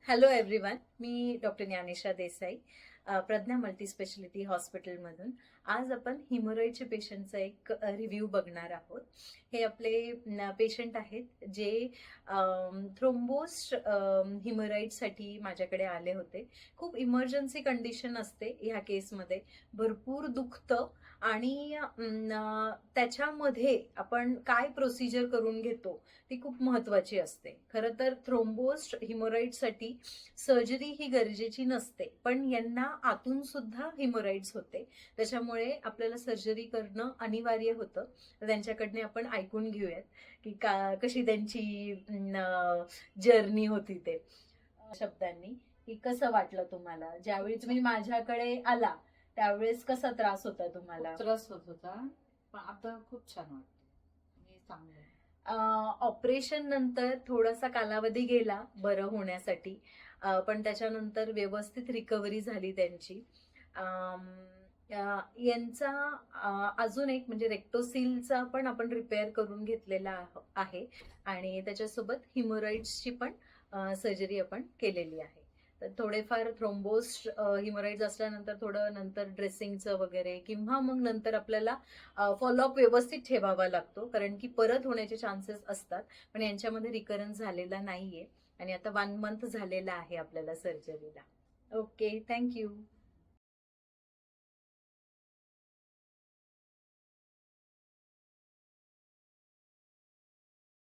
Hello everyone, मी doctor ज्ञानेशा Desai, Pragya multispeciality हॉस्पिटलमधून. आज आपण हिमोरॉइडचे पेशंटचा एक रिव्ह्यू बघणार आहोत. हे आपले पेशंट आहेत जे थ्रोम्बोस्ट हिमोरॉइडसाठी माझ्याकडे आले होते. खूप इमर्जन्सी कंडिशन असते ह्या केसमध्ये, भरपूर दुखतं आणि त्याच्यामध्ये आपण काय प्रोसिजर करून घेतो ती खूप महत्वाची असते. खरं तर थ्रोम्बोस्ट हिमोरॉइडसाठी सर्जरी ही गरजेची नसते, पण यांना आतून सुद्धा हिमोरॉइड्स होते, त्याच्यामुळे आपल्याला सर्जरी करणं अनिवार्य होतं. तर त्यांच्याकडनं आपण ऐकून घेऊयात की कशी त्यांची जर्नी होती ते शब्दांनी. की कसं वाटलं तुम्हाला ज्यावेळी तुम्ही माझ्याकडे आला त्यावेळेस कसा त्रास होता तुम्हाला? त्रास होत होता, पण आता खूप छान वाटतं. मी चांगलं. ऑपरेशन नंतर थोडासा कालावधी गेला बरं होण्यासाठी, पण त्याच्यानंतर व्यवस्थित रिकव्हरी झाली त्यांची. यांचा अजून एक म्हणजे रेक्टोसीलचा पण आपण रिपेअर करून घेतलेला आहे आणि त्याच्यासोबत हिमोरॉइड्सची पण सर्जरी आपण केलेली आहे. तर थोडेफार थ्रोम्बोस हिमोरॉइड्स असल्यानंतर थोडं नंतर ड्रेसिंगचं वगैरे किंवा मग नंतर आपल्याला फॉलोअप व्यवस्थित ठेवावा लागतो, कारण की परत होण्याचे चान्सेस असतात. पण यांच्यामध्ये रिकरन्स झालेला नाहीये आणि आता 1 मंथ झालेला आहे आपल्याला सर्जरीला. Okay, thank you.